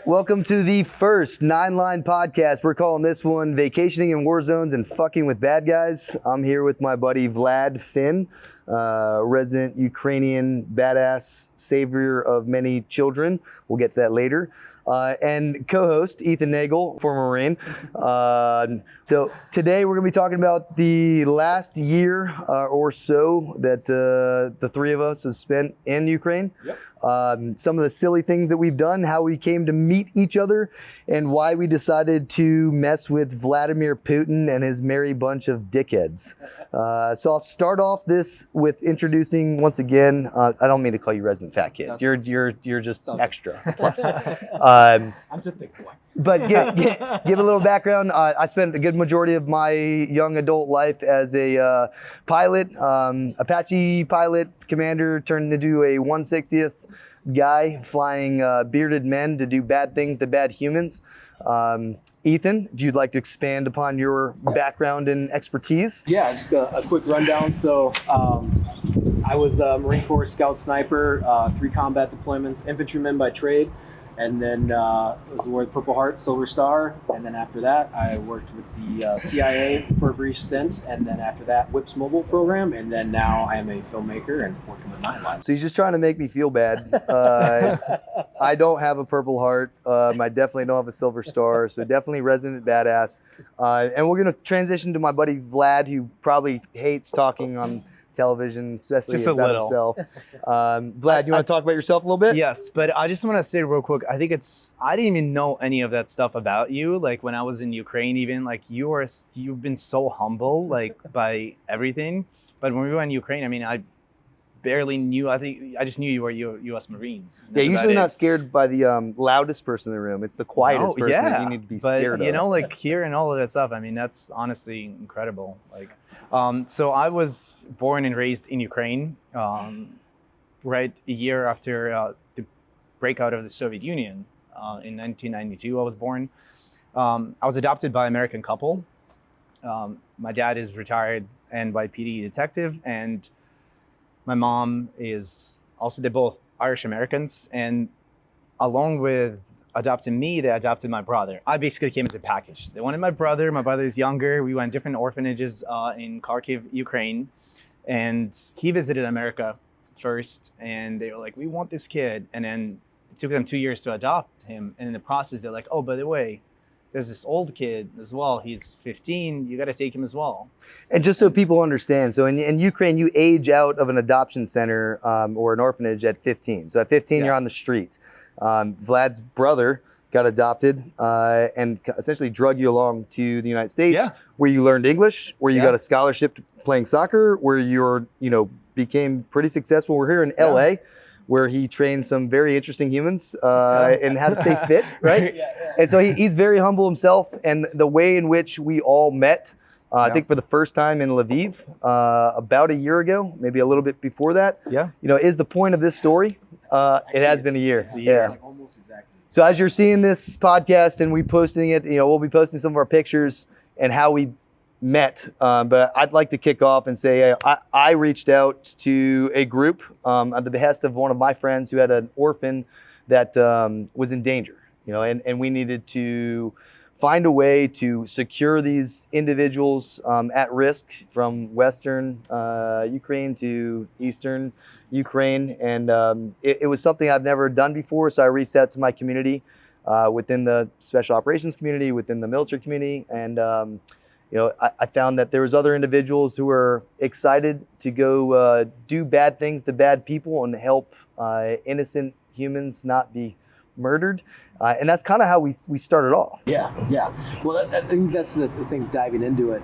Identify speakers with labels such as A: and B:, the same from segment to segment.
A: Welcome to the first Nine Line podcast. We're calling this one Vacationing in War Zones and Fucking with Bad Guys. I'm here with my buddy Vlad Finn, resident Ukrainian badass savior of many children. We'll get to that later. And co-host Ethan Nagel, former Marine. So today we're going to be talking about the last year or so that the three of us have spent in Ukraine.
B: Yep.
A: Some of the silly things that we've done, how we came to meet each other, and why we decided to mess with Vladimir Putin and his merry bunch of dickheads. So I'll start off this with introducing once again. I don't mean to call you resident fat kid. You're just extra. Plus.
B: I'm just a thick boy.
A: But give a little background. I spent a good majority of my young adult life as a pilot, Apache pilot, commander, turned into a 160th guy flying bearded men to do bad things to bad humans. Ethan, if you'd like to expand upon your background and expertise.
B: Yeah, just a quick rundown. So I was a Marine Corps scout sniper, 3 combat deployments, infantryman by trade. And then was awarded Purple Heart, Silver Star. And then after that, I worked with the CIA for a brief stint. And then after that, WIPS Mobile program. And then now I am a filmmaker and working with Nine Line.
A: So he's just trying to make me feel bad. I don't have a Purple Heart. I definitely don't have a Silver Star. So definitely resident badass. And we're going to transition to my buddy Vlad, who probably hates talking on television, especially
C: just
A: about himself. Vlad, you want to talk about yourself a little bit?
C: Yes, but I just want to say real quick, I didn't even know any of that stuff about you. Like when I was in Ukraine, even like you've been so humble, like by everything. But when we were in Ukraine, I mean, I barely knew. I just knew you were U.S. Marines.
A: Yeah, usually not scared by the loudest person in the room. It's the quietest person that you need to be scared of.
C: You know, like hearing all of that stuff, I mean, that's honestly incredible. Like, so I was born and raised in Ukraine, right a year after the breakout of the Soviet Union. In 1992, I was born. I was adopted by an American couple. My dad is retired NYPD detective, and my mom is also, they're both Irish Americans. And along with adopting me, they adopted my brother. I basically came as a package. They wanted my brother. My brother is younger. We went different orphanages in Kharkiv, Ukraine. And he visited America first. And they were like, we want this kid. And then it took them 2 years to adopt him. And in the process, they're like, oh, by the way, there's this old kid as well. He's 15. You got to take him as well.
A: And just so people understand, so in Ukraine, you age out of an adoption center or an orphanage at 15. So at 15, You're on the street. Vlad's brother got adopted and essentially drug you along to the United States, where you learned English, where you got a scholarship to playing soccer, where became pretty successful. We're here in LA, where he trained some very interesting humans and how to stay fit, right? And so he's very humble himself. And the way in which we all met, I think for the first time in Lviv about a year ago, maybe a little bit before that, is the point of this story. It has been a year.
B: It's a year. It's like almost exactly.
A: So as you're seeing this podcast and we posting it, we'll be posting some of our pictures and how we met. But I'd like to kick off and say I reached out to a group at the behest of one of my friends who had an orphan that was in danger. And we needed to find a way to secure these individuals at risk from Western Ukraine to Eastern Ukraine. And it was something I've never done before. So I reached out to my community within the special operations community, within the military community. And, I found that there was other individuals who were excited to go do bad things to bad people and help innocent humans not be murdered. And that's kind of how we started off.
B: Yeah. Well, I think that's the thing, diving into it,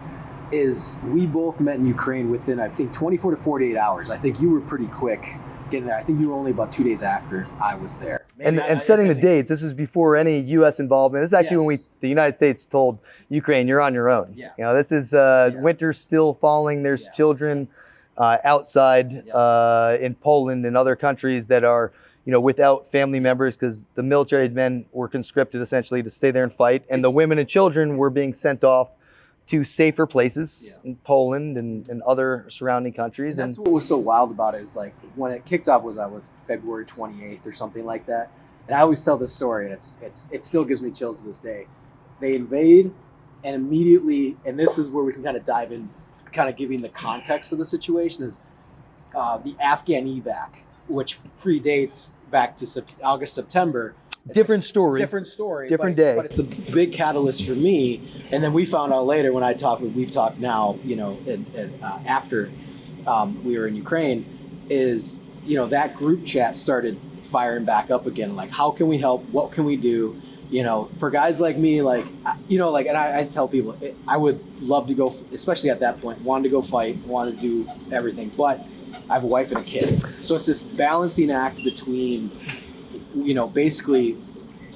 B: is we both met in Ukraine within, I think, 24 to 48 hours. I think you were pretty quick getting there. I think you were only about 2 days after I was there.
A: And setting the dates, this is before any U.S. involvement. This is actually when the United States told Ukraine, you're on your own.
B: Yeah.
A: This is winter's still falling. There's children outside in Poland and other countries that are without family members because the military men were conscripted essentially to stay there and fight. And the women and children were being sent off to safer places in Poland and other surrounding countries.
B: And that's what was so wild about it is like when it kicked off was February 28th or something like that. And I always tell this story, and it still gives me chills to this day. They invade, and immediately, and this is where we can kind of dive in, kind of giving the context of the situation, is the Afghan evac, which predates back to August, September.
A: Different story. Different day.
B: But it's a big catalyst for me. And then we found out later when we've talked now, after we were in Ukraine, is, that group chat started firing back up again. Like, how can we help? What can we do? For guys like me, and I tell people, I would love to go, especially at that point, wanted to go fight, wanted to do everything, but I have a wife and a kid. So it's this balancing act between, basically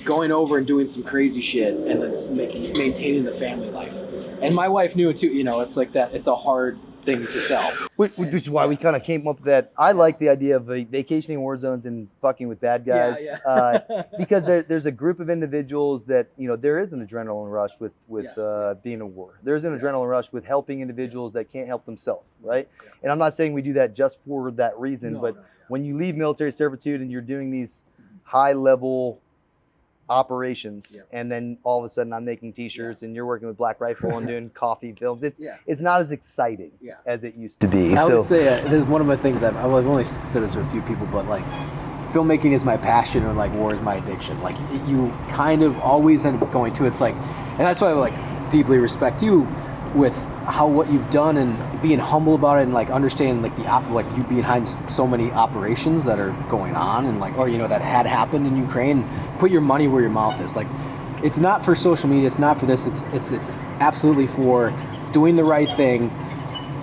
B: going over and doing some crazy shit and then maintaining the family life. And my wife knew it too, it's like that. It's a hard thing to sell.
A: Which is why we kind of came up with that. I like the idea of vacationing war zones and fucking with bad guys. Because there's a group of individuals that, there is an adrenaline rush with being a war. There's an adrenaline rush with helping individuals that can't help themselves, right? Yeah. And I'm not saying we do that just for that reason, but when you leave military servitude and you're doing these high-level operations, and then all of a sudden I'm making T-shirts and you're working with Black Rifle and doing coffee films. It's not as exciting as it used to be.
B: I would say this is one of my things I've only said this to a few people, but like filmmaking is my passion and like war is my addiction. Like you kind of always end up going to it's like, and that's why I like deeply respect you with what you've done and being humble about it and like understanding like you behind so many operations that are going on and that had happened in Ukraine. Put your money where your mouth is. Like, it's not for social media. It's not for this. It's absolutely for doing the right thing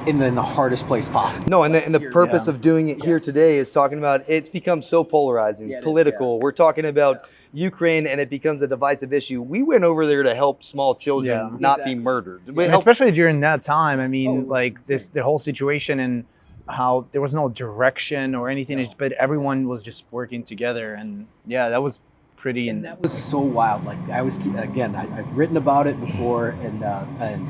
B: in the hardest place possible.
A: No, and the purpose of doing it here today is talking about it's become so polarizing, political. We're talking about Ukraine, and it becomes a divisive issue. We went over there to help small children not be murdered.
C: Especially during that time. I mean, the whole situation and how there was no direction or anything, but everyone was just working together. And that was pretty.
B: And that was so wild. Like I've written about it before, and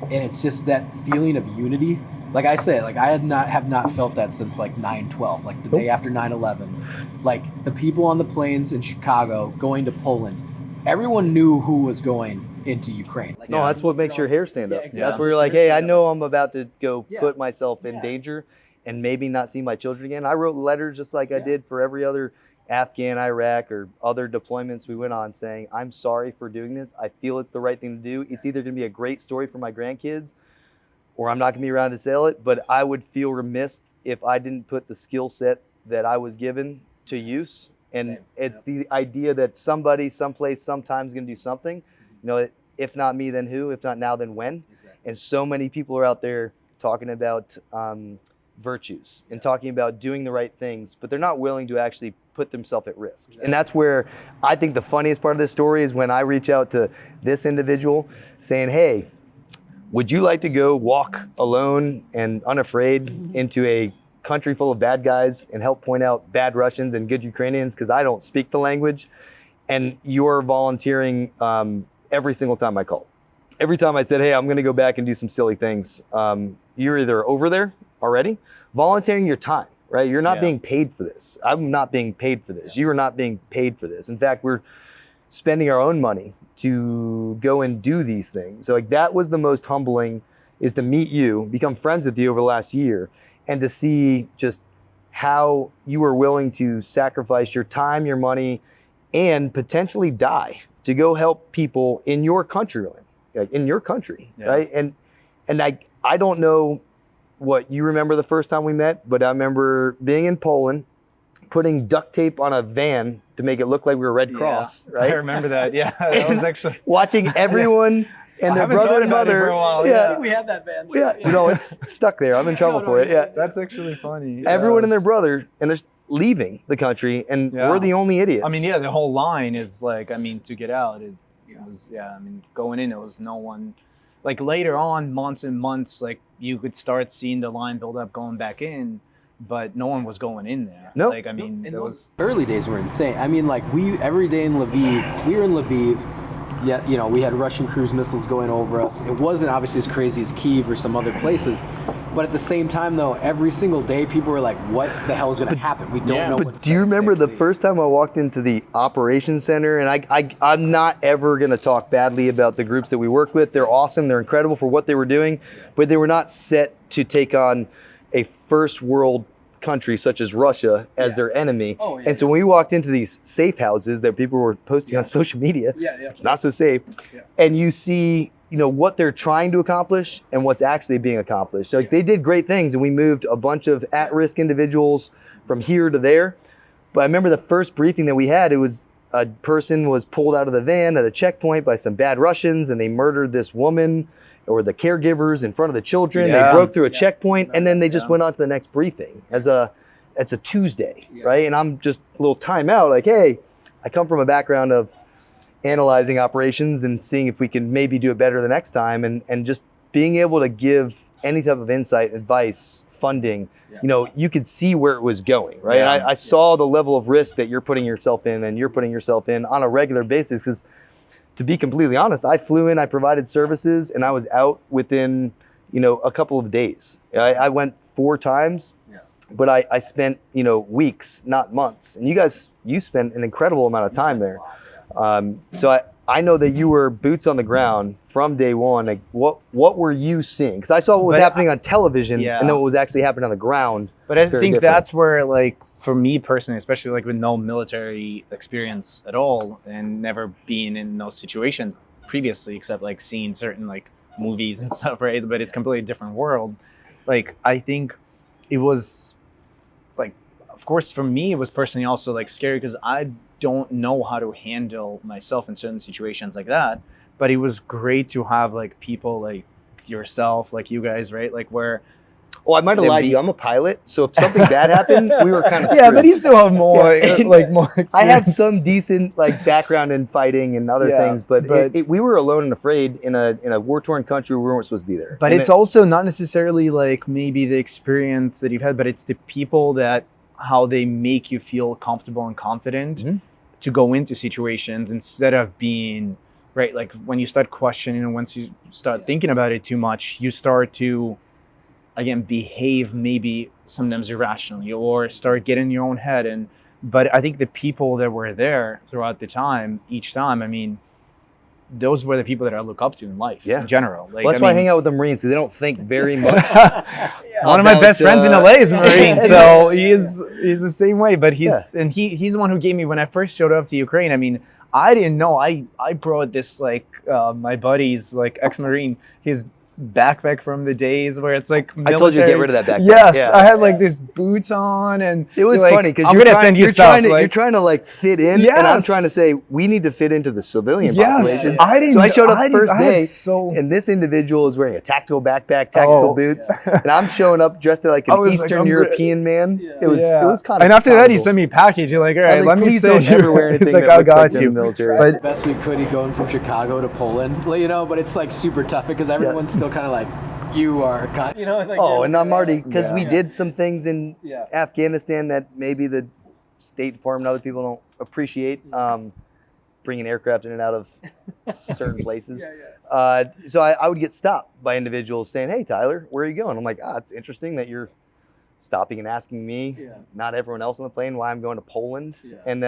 B: it's just that feeling of unity. Like I say, like I have not felt that since like 9/12, like the day after 9/11. Like the people on the planes in Chicago going to Poland, everyone knew who was going into Ukraine. Like,
A: that's what makes your hair stand up. Exactly. That's where you're like, hey, I know I'm about to go put myself in danger and maybe not see my children again. I wrote letters just like I did for every other Afghan, Iraq, or other deployments we went on saying, I'm sorry for doing this. I feel it's the right thing to do. It's either going to be a great story for my grandkids or I'm not going to be around to sell it, but I would feel remiss if I didn't put the skill set that I was given to use. And it's the idea that somebody, someplace, sometimes going to do something. If not me, then who? If not now, then when? Exactly. And so many people are out there talking about virtues and talking about doing the right things, but they're not willing to actually put themselves at risk. Exactly. And that's where I think the funniest part of this story is when I reach out to this individual saying, hey, would you like to go walk alone and unafraid into a country full of bad guys and help point out bad Russians and good Ukrainians because I don't speak the language? And you're volunteering every single time I call. Every time I said, hey, I'm going to go back and do some silly things, you're either over there already, volunteering your time, right? You're not being paid for this. I'm not being paid for this. You are not being paid for this. In fact, we're spending our own money to go and do these things. So that was the most humbling, is to meet you, become friends with you over the last year, and to see just how you were willing to sacrifice your time, your money, and potentially die to go help people in your country, right? And I don't know what you remember the first time we met, but I remember being in Poland, putting duct tape on a van to make it look like we were Red Cross, right?
C: I remember that. Yeah, that was actually
A: watching everyone and their brother and mother.
C: For a while.
B: I think we had that van.
A: It's stuck there. I'm in trouble for it. Yeah,
C: that's actually funny.
A: Everyone and their brother, and they're leaving the country, and we're the only idiots.
C: I mean, the whole line is like, to get out, it was, going in, it was no one. Like later on, months and months, like you could start seeing the line build up going back in. But no one was going in there.
A: No.
B: And those early days were insane. I mean, like every day in Lviv, we were in Lviv yet, you know, we had Russian cruise missiles going over us. It wasn't obviously as crazy as Kyiv or some other places. But at the same time, though, every single day, people were like, what the hell is going to happen? We don't know
A: But
B: what's
A: do you remember the first time I walked into the operations center? And I'm not ever going to talk badly about the groups that we work with. They're awesome. They're incredible for what they were doing. But they were not set to take on a first world country such as Russia as their enemy. And so when we walked into these safe houses that people were posting on social media, it's not so safe, and you see, you know, what they're trying to accomplish and what's actually being accomplished. So like, they did great things, and we moved a bunch of at-risk individuals from here to there. But I remember the first briefing that we had, it was a person was pulled out of the van at a checkpoint by some bad Russians, and they murdered this woman or the caregivers in front of the children. They broke through a checkpoint, and then they just went on to the next briefing it's a Tuesday, right? And I'm just a little timeout, like, hey, I come from a background of analyzing operations and seeing if we can maybe do it better the next time, and just being able to give any type of insight, advice, funding, you know, you could see where it was going, right? And I saw the level of risk that you're putting yourself in and you're putting yourself in on a regular basis. Because to be completely honest, I flew in, I provided services, and I was out within, you know, a couple of days. I went 4 times, but I spent, you know, weeks, not months. And you spent an incredible amount of time there. So I know that you were boots on the ground from day one. Like, what were you seeing? Because I saw what was happening on television, and then what was actually happening on the ground.
C: But I think that's where, like, for me personally, especially like with no military experience at all and never being in those situations previously, except like seeing certain like movies and stuff, right? But it's completely different world. Like, I think it was like, of course, for me, it was personally also like scary because I don't know how to handle myself in certain situations like that. But it was great to have like people like yourself, like you guys, right? Like where.
A: Well, I might have lied to you. I'm a pilot, so if something bad happened, we were kind of screwed.
C: Yeah, but you still have more, more experience.
A: I had some decent like background in fighting and other things, but we were alone and afraid in a war-torn country where we weren't supposed to be there.
C: But it's also not necessarily like maybe the experience that you've had, but it's the people that how they make you feel comfortable and confident to go into situations instead of being right. Like when you start questioning and once you start thinking about it too much, you start to again behave maybe sometimes irrationally or start getting in your own head. But I think the people that were there throughout the time, each time, I mean, those were the people that I look up to in life in general. Like,
A: well, that's why I hang out with the Marines, so they don't think very much.
C: One of my best friends in LA is a Marine, so he's the same way. But he's the one who gave me when I first showed up to Ukraine. I mean, I didn't know. I brought this like my buddy's like ex-Marine, his backpack from the days where it's like military.
A: I told you to get rid of that backpack.
C: Yes, I had like this boots on, and
A: it was
C: like,
A: funny because
C: I'm gonna send you stuff.
A: You're trying to like fit in, and I'm trying to say we need to fit into the civilian population. So I showed up the first day, and this individual is wearing a tactical backpack, tactical boots, and I'm showing up dressed like an Eastern European man. It was kind of.
C: And after that, he sent me a package. You're like, all right, let me send you.
A: Never wear anything.
C: He's like,
A: I
C: got you.
A: Military.
B: But best we could, going from Chicago to Poland, you know. But it's like super tough because everyone's still kind of like. You are, you know. Like
A: and I'm already because we did some things in Afghanistan that maybe the State Department and other people don't appreciate. Bringing aircraft in and out of certain places. So I would get stopped by individuals saying, "Hey, Tyler, where are you going?" I'm like, it's interesting that you're stopping and asking me, not everyone else on the plane, why I'm going to Poland. And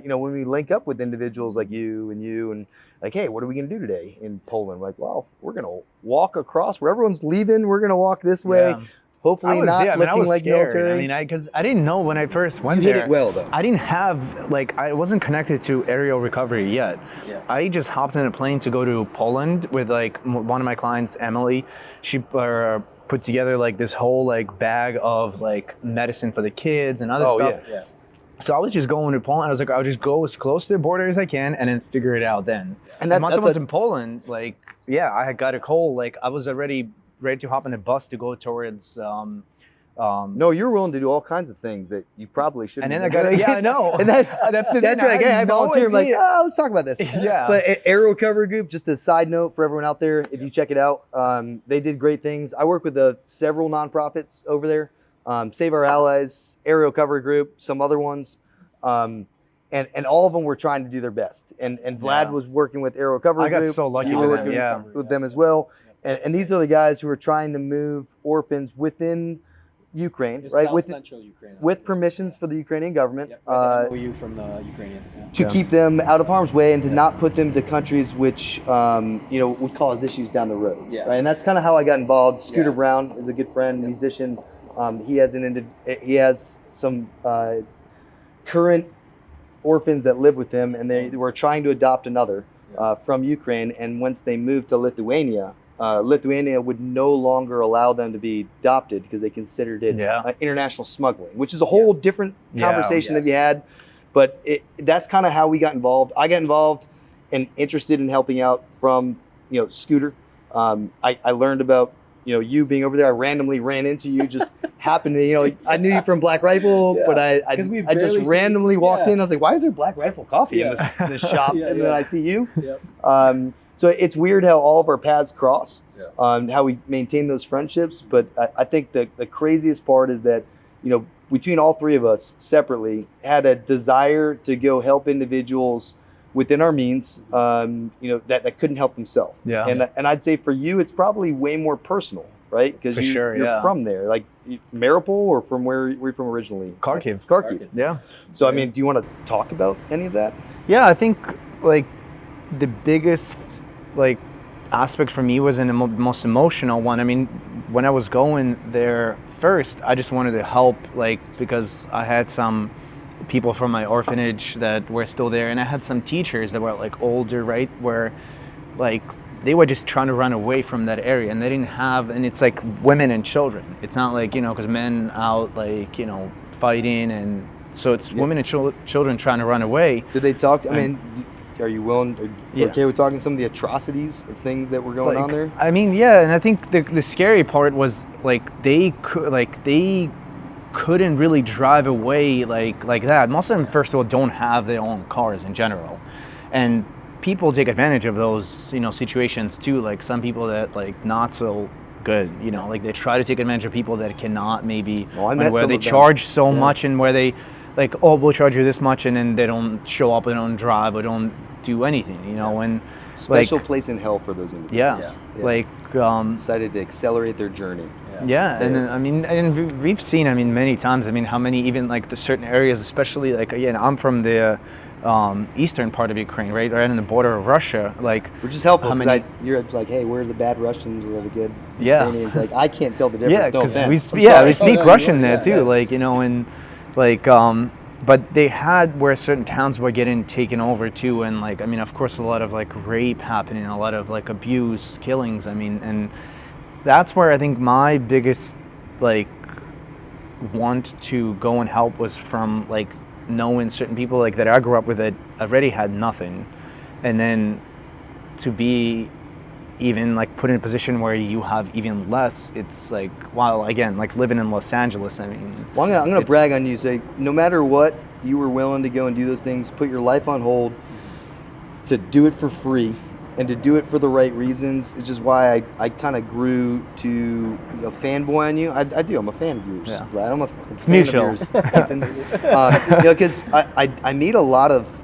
A: you know, when we link up with individuals like you and like, hey, what are we gonna do today in Poland? We're like, well, we're gonna walk across where everyone's leaving. We're gonna walk this way. Hopefully looking like military.
C: I mean, because I didn't know when I first went
A: there.
C: You
A: hit it well, though.
C: I didn't have, like, I wasn't connected to aerial recovery yet. I just hopped in a plane to go to Poland with, like, one of my clients, Emily. She put together, like, this whole, like, bag of, like, medicine for the kids and other stuff. So I was just going to Poland. I was like, I'll just go as close to the border as I can and then figure it out then. And once I was in Poland, like, I had got a call. Like, I was already ready to hop on a bus to go towards.
A: No, you're willing to do all kinds of things that you probably shouldn't.
C: And then I got I know.
A: And that's right. I volunteer. I'm like, let's talk about this. But Aero Recovery Group, just a side note for everyone out there, if you check it out, they did great things. I work with several nonprofits over there. Save Our Allies, Aero Recovery Group, some other ones. and all of them were trying to do their best. And Vlad was working with Air Recovery
C: I got
A: Group.
C: so lucky
A: You
C: with
A: were
C: them,
A: working with them as well. And these are the guys who are trying to move orphans within Ukraine, right?
B: South Central Ukraine.
A: With permissions for the Ukrainian government.
B: MOU from the Ukrainians.
A: To keep them out of harm's way and to not put them to countries which would cause issues down the road.
B: Yeah.
A: Right? And that's kind of how I got involved. Scooter
B: Yeah.
A: Brown is a good friend, musician. He has some current orphans that live with him, and they were trying to adopt another from Ukraine. And once they moved to Lithuania, Lithuania would no longer allow them to be adopted because they considered it international smuggling, which is a whole different conversation that we had. But that's kind of how we got involved. I got involved and interested in helping out from Scooter. I learned about you being over there. I randomly ran into you, just happened to I knew you from Black Rifle, but I just randomly walked in. I was like, why is there Black Rifle coffee in this shop? And then I see you. So it's weird how all of our paths cross, how we maintain those friendships. But I think the craziest part is that, between all three of us separately had a desire to go help individuals within our means, that couldn't help themselves. And I'd say for you, it's probably way more personal, right? Because you're from there, like Merritt, or from where you're from originally? Kharkiv.
C: Yeah.
A: So, I mean, do you want to talk about any of that?
C: Yeah, I think the biggest aspect for me was in the most emotional one. I mean, when I was going there first, I just wanted to help, because I had some people from my orphanage that were still there, and I had some teachers that were older, right, where they were just trying to run away from that area, and they didn't have, and it's women and children. It's not because men out fighting, and so it's women and children trying to run away.
A: Did they talk? I mean, are you willing? Okay, we're talking some of the atrocities of things that were going on there.
C: I mean, yeah, and I think the scary part was they couldn't really drive away like that. Most of them, first of all, don't have their own cars in general, and people take advantage of those situations too. Some people that not so good, they try to take advantage of people that cannot maybe, where they charge so much, and where they we'll charge you this much, and then they don't show up, they don't drive, or don't do anything, and
A: special place in hell for those individuals.
C: Decided
A: to accelerate their journey.
C: And I mean, and we've seen, many times, how many, even the certain areas, especially again, I'm from the eastern part of Ukraine, right on the border of Russia.
A: Which is helpful because you're hey, where are the bad Russians, where are the good Ukrainians? I can't tell the difference.
C: Yeah, because we speak Russian there too, and but they had where certain towns were getting taken over too, and of course a lot of rape happening, a lot of abuse, killings. And that's where I think my biggest want to go and help was from knowing certain people that I grew up with that already had nothing, and then to be even put in a position where you have even less. It's wow, again, living in Los Angeles.
A: Well, I'm gonna brag on you. Say no matter what, you were willing to go and do those things, put your life on hold, to do it for free, and to do it for the right reasons. It's just why I kind of grew to a fanboy on you. I do. I'm a fan of yours.
C: Yeah.
A: Vlad.
C: It's mutual.
A: Because I meet a lot of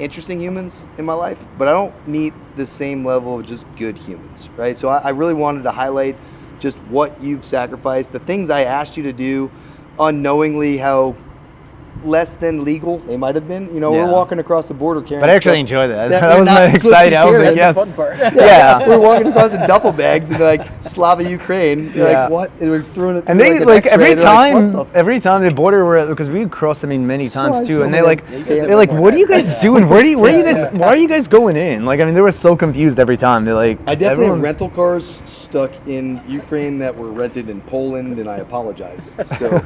A: interesting humans in my life, but I don't meet the same level of just good humans, right? So I really wanted to highlight just what you've sacrificed, the things I asked you to do unknowingly, how less than legal they might have been. We're walking across the border carrying.
C: But I actually enjoyed that.
A: That
C: was my exciting. I was
B: That's
C: yes.
B: the fun part.
A: Yeah, we're walking across in duffel bags and Slava Ukraine. You're what? And we're throwing it.
C: And they every time the border because we crossed many times too, and they're what are you guys doing? Why are you guys going in? They were so confused every time. They're
A: I definitely have rental cars stuck in Ukraine that were rented in Poland, and I apologize. So,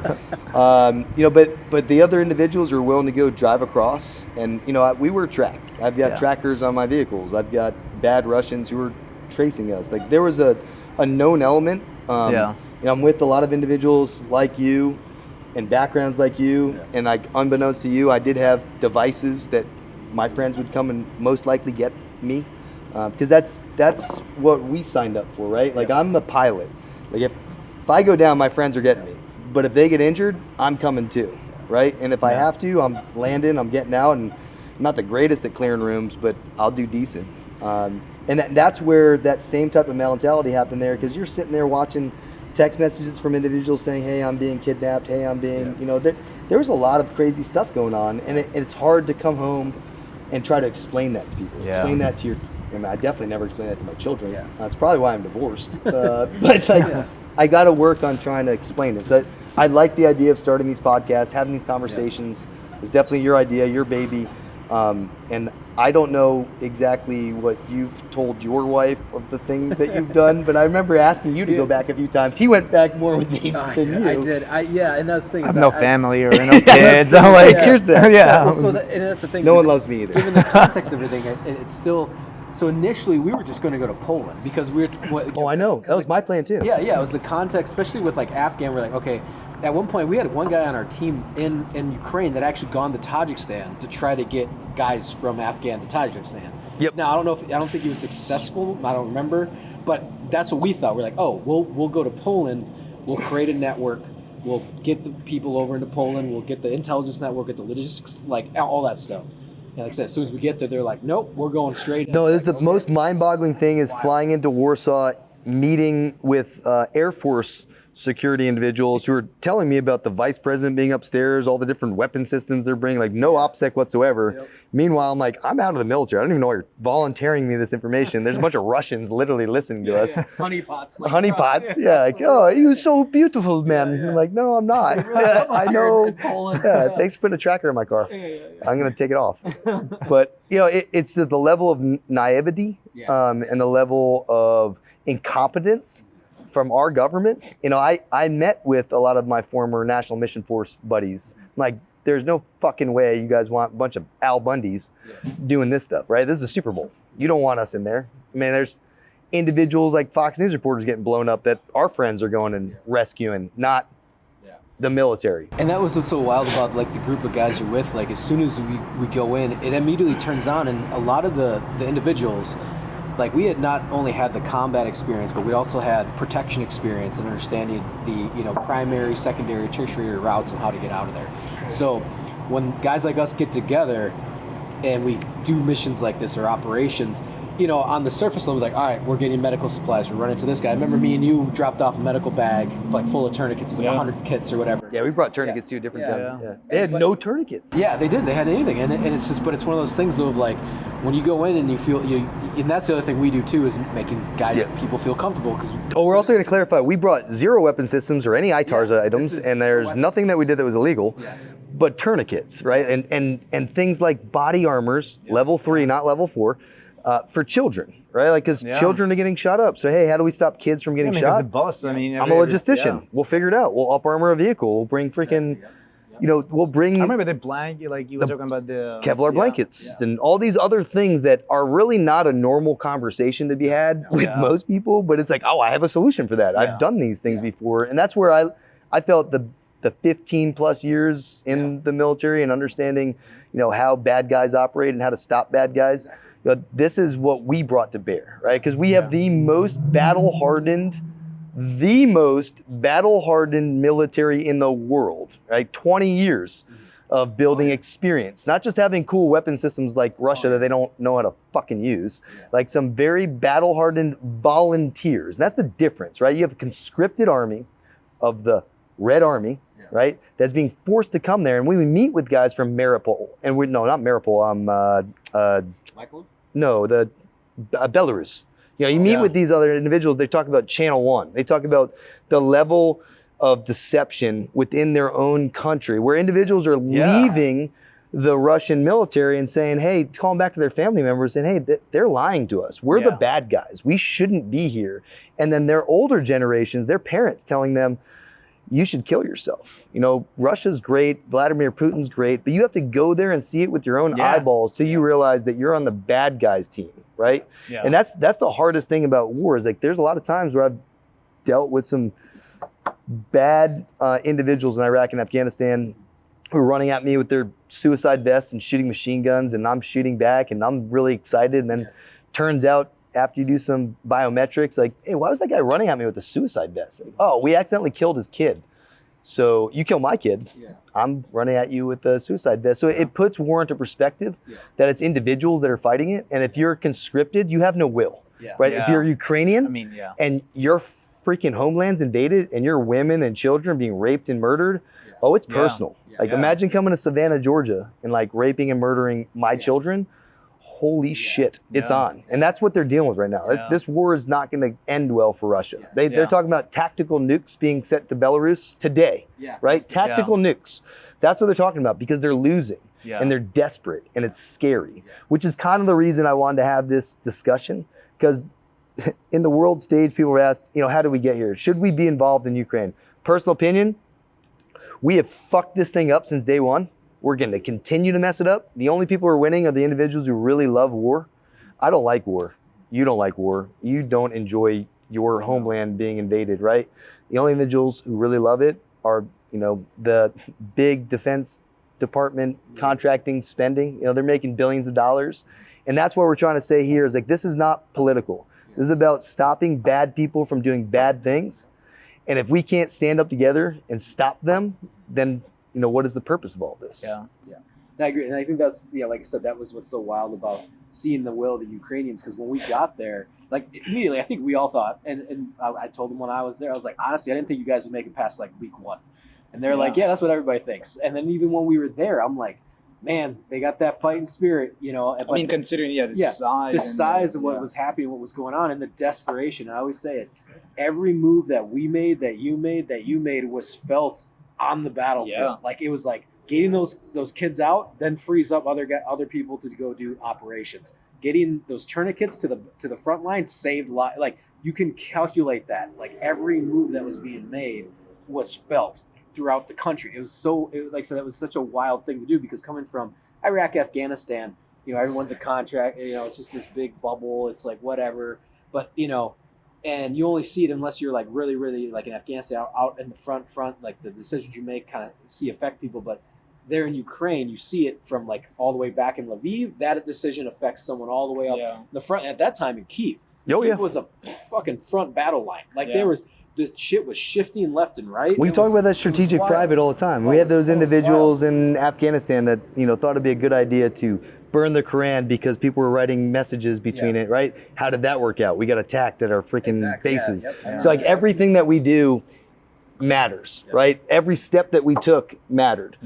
A: but the other individuals are willing to go drive across, and we were tracked. I've got trackers on my vehicles. I've got bad Russians who were tracing us. There was a known element. I'm with a lot of individuals like you and backgrounds like you, and unbeknownst to you, I did have devices that my friends would come and most likely get me, because that's what we signed up for, right? I'm the pilot. If I go down, my friends are getting me, but if they get injured, I'm coming too. right? And if I have to, I'm landing, I'm getting out, and I'm not the greatest at clearing rooms, but I'll do decent. And that's where that same type of mentality happened there, because you're sitting there watching text messages from individuals saying, hey, I'm being kidnapped, hey, I'm being, there was a lot of crazy stuff going on, and it's hard to come home and try to explain that to people. Explain that to I definitely never explain that to my children. That's probably why I'm divorced. But I got to work on trying to explain this. I like the idea of starting these podcasts, having these conversations. It's definitely your idea, your baby. And I don't know exactly what you've told your wife of the things that you've done, but I remember asking you to go back a few times. He went back more with me than you.
B: I did. And that's the thing.
C: I have no family or no kids. I'm like, here's that.
B: Well, and that's the thing.
A: No one loves me either.
B: Given the context of everything, it's still. So initially, we were just going to go to Poland because we were.
A: I know. That was my plan too.
B: Yeah, it was the context, especially with like Afghan. We're like, okay. At one point, we had one guy on our team in Ukraine that actually gone to Tajikistan to try to get guys from Afghan to Tajikistan.
A: Yep.
B: Now I don't think he was successful. I don't remember, but that's what we thought. We're like, oh, we'll go to Poland. We'll create a network. We'll get the people over into Poland. We'll get the intelligence network, get the logistics, like all that stuff. And like I said, as soon as we get there, they're like, nope, we're going straight.
A: No, this is the most mind-boggling thing is flying into Warsaw, meeting with Air Force security individuals who are telling me about the vice president being upstairs, all the different weapon systems they're bringing, like no OPSEC whatsoever.
B: Yep.
A: Meanwhile, I'm like, I'm out of the military. I don't even know why you're volunteering me this information. There's a bunch of Russians literally listening to us.
B: Honeypots.
A: Honeypots. Like, oh, you're so beautiful, man. I'm like, no, I'm not. I know. Thanks for putting a tracker in my car. I'm going to take it off. But, it's the level of naivety and the level of incompetence from our government. I met with a lot of my former National Mission Force buddies. Like, there's no fucking way you guys want a bunch of Al Bundys doing this stuff, right? This is a Super Bowl. You don't want us in there. I mean, there's individuals like Fox News reporters getting blown up that our friends are going and rescuing, not the military.
B: And that was what's so wild about like the group of guys you're with. Like as soon as we go in, it immediately turns on, and a lot of the individuals, like we had not only had the combat experience, but we also had protection experience and understanding the primary, secondary, tertiary routes and how to get out of there. So when guys like us get together and we do missions like this or operations, on the surface level, like, all right, we're getting medical supplies. We're running to this guy. I remember me and you dropped off a medical bag like full of tourniquets. It was like 100 kits or whatever.
A: Yeah, we brought tourniquets too, different time. Yeah. They had no tourniquets.
B: Yeah, they did. They had anything, and it's just, but it's one of those things though of like when you go in and you feel and that's the other thing we do too is making people feel comfortable because.
A: Oh, we're also going to clarify. We brought 0 weapon systems or any ITARS items, and there's nothing that we did that was illegal. Yeah. But tourniquets, right, and things like body armors, level 3, not level 4. For children, right? Like, because children are getting shot up. So, hey, how do we stop kids from getting shot?
C: The bus. I mean,
A: I'm a logistician. Yeah. We'll figure it out. We'll up armor a vehicle. We'll bring freaking, we'll bring.
C: I remember the blanket, like you were talking about the
A: Kevlar blankets and all these other things that are really not a normal conversation to be had with most people. But it's like, oh, I have a solution for that. I've done these things before, and that's where I felt the 15 plus years in the military and understanding, how bad guys operate and how to stop bad guys. This is what we brought to bear, right? Because we have the most battle-hardened military in the world, right? 20 years of building experience. Not just having cool weapon systems like Russia that they don't know how to fucking use. Like some very battle-hardened volunteers. And that's the difference, right? You have a conscripted army of the Red Army, right? That's being forced to come there. And we meet with guys from Merritt, and not Merritt, no, the Belarus. You meet with these other individuals, they talk about Channel 1. They talk about the level of deception within their own country, where individuals are leaving the Russian military and saying, hey, calling back to their family members saying, hey, they're lying to us. We're the bad guys. We shouldn't be here. And then their older generations, their parents telling them, you should kill yourself. Russia's great, Vladimir Putin's great, but you have to go there and see it with your own eyeballs till you realize that you're on the bad guys team, right? Yeah. And that's the hardest thing about war is like there's a lot of times where I've dealt with some bad individuals in Iraq and Afghanistan who are running at me with their suicide vests and shooting machine guns, and I'm shooting back and I'm really excited, and then turns out after you do some biometrics, like, hey, why was that guy running at me with a suicide vest? Like, oh, we accidentally killed his kid. So you kill my kid,
B: Yeah.
A: I'm running at you with a suicide vest. So it puts war into perspective that it's individuals that are fighting it. And if you're conscripted, you have no will, right? If you're Ukrainian and your freaking homeland's invaded and your women and children being raped and murdered, it's personal. Like imagine coming to Savannah, Georgia and like raping and murdering my children. Holy shit, it's on. And that's what they're dealing with right now. This war is not going to end well for Russia. They're talking about tactical nukes being sent to Belarus today, right? Tactical nukes. That's what they're talking about because they're losing and they're desperate and it's scary, which is kind of the reason I wanted to have this discussion because in the world stage, people were asked, how did we get here? Should we be involved in Ukraine? Personal opinion, we have fucked this thing up since day one. We're going to continue to mess it up. The only people who are winning are the individuals who really love war. I don't like war. You don't like war. You don't enjoy your homeland being invaded, right? The only individuals who really love it are, the big defense department contracting, spending. They're making billions of dollars. And that's what we're trying to say here is like, this is not political. This is about stopping bad people from doing bad things. And if we can't stand up together and stop them, then what is the purpose of all this?
B: Yeah. And I agree. And I think that's, like I said, that was what's so wild about seeing the will of the Ukrainians. Because when we got there, like immediately, I think we all thought, and I told them when I was there, I was like, honestly, I didn't think you guys would make it past like week 1. And they're like, yeah, that's what everybody thinks. And then even when we were there, I'm like, man, they got that fighting spirit,
C: considering the
B: size of what was happening, what was going on, and the desperation. I always say it. Every move that we made, that you made was felt on the battlefield. Like it was like getting those kids out, then frees up other people to go do operations. Getting those tourniquets to the front line saved lives. Like you can calculate that. Like every move that was being made was felt throughout the country. It was like I said, that was such a wild thing to do because coming from Iraq, Afghanistan, everyone's a contract. It's just this big bubble. It's like whatever, but and you only see it unless you're like really, really like in Afghanistan out in the front, like the decisions you make kind of see affect people. But there in Ukraine, you see it from like all the way back in Lviv. That decision affects someone all the way up the front. At that time in Kyiv, Kyiv was a fucking front battle line. Like the shit was shifting left and right.
A: We talk about that strategic private all the time. We had those individuals in Afghanistan that thought it'd be a good idea to burn the Quran because people were writing messages between it, right? How did that work out? We got attacked at our freaking bases. So like everything that we do matters, right? Every step that we took mattered.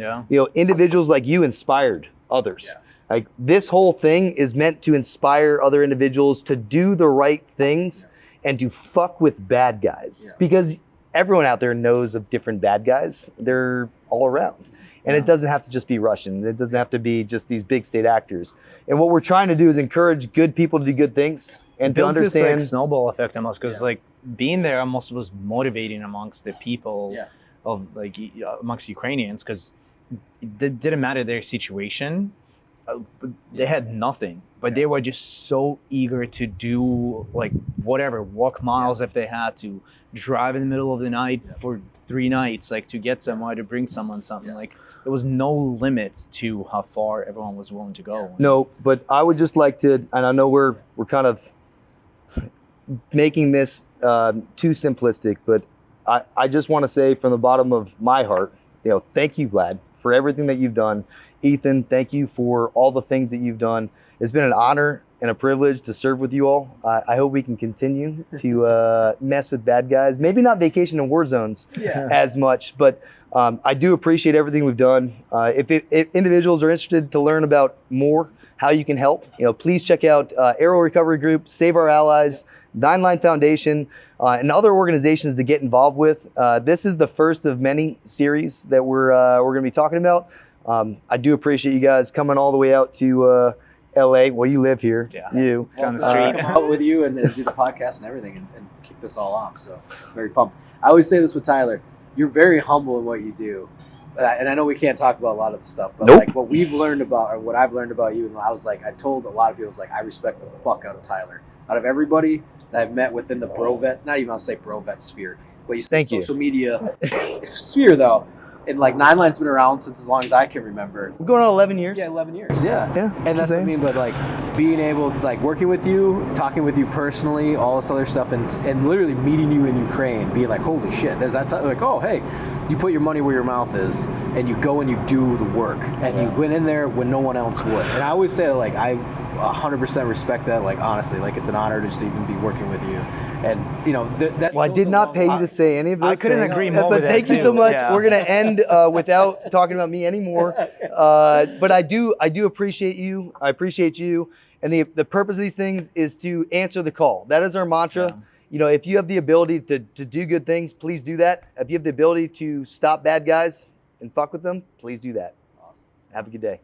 A: Individuals like you inspired others. Like this whole thing is meant to inspire other individuals to do the right things and to fuck with bad guys because everyone out there knows of different bad guys. They're all around. And it doesn't have to just be Russian. It doesn't have to be just these big state actors. And what we're trying to do is encourage good people to do good things and to understand.
C: This like snowball effect almost because like being there almost was motivating amongst the people of like amongst Ukrainians because it didn't matter their situation. They had nothing, but they were just so eager to do like whatever, walk miles if they had to, drive in the middle of the night for 3 nights, like to get somewhere, to bring someone something. Like there was no limits to how far everyone was willing to go.
A: No, but I would just like to, and I know we're kind of making this too simplistic, but I just want to say from the bottom of my heart, thank you, Vlad, for everything that you've done. Ethan, thank you for all the things that you've done. It's been an honor and a privilege to serve with you all. I hope we can continue to mess with bad guys. Maybe not vacation in war zones as much, but I do appreciate everything we've done. If individuals are interested to learn about more, how you can help, please check out Arrow Recovery Group, Save Our Allies, Nine Line Foundation, and other organizations to get involved with. This is the first of many series that we're going to be talking about. I do appreciate you guys coming all the way out to LA. Well, you live here. You
C: down the street.
B: Come out with you and do the podcast and everything and kick this all off. So very pumped. I always say this with Tyler. You're very humble in what you do. And I know we can't talk about a lot of the stuff, but like what we've learned about, or what I've learned about you, and I was like, I told a lot of people, I was like, I respect the fuck out of Tyler. Out of everybody that I've met within the brovet, not even I'll say brovet sphere, but you say social media sphere though, and like Nine Line's been around since as long as I can remember.
A: We're going on 11 years.
B: Yeah, 11 years. Yeah.
A: Yeah,
B: And that's what I mean, but like being able, like working with you, talking with you personally, all this other stuff, and literally meeting you in Ukraine, being like, holy shit, that's like, oh, hey, you put your money where your mouth is, and you go and you do the work, and you went in there when no one else would. And I always say, like, I 100% respect that. Like, honestly, like it's an honor just to even be working with you. And you know that.
A: Well, I did not pay you to say any of those
C: I couldn't
A: things,
C: agree more
A: but
C: with
A: thank
C: that,
A: you so
C: too.
A: much.
C: Yeah.
A: We're gonna end without talking about me anymore. But I do appreciate you. I appreciate you. And the purpose of these things is to answer the call. That is our mantra.
C: Yeah.
A: You know, if you have the ability to do good things, please do that. If you have the ability to stop bad guys and fuck with them, please do that.
B: Awesome.
A: Have a good day.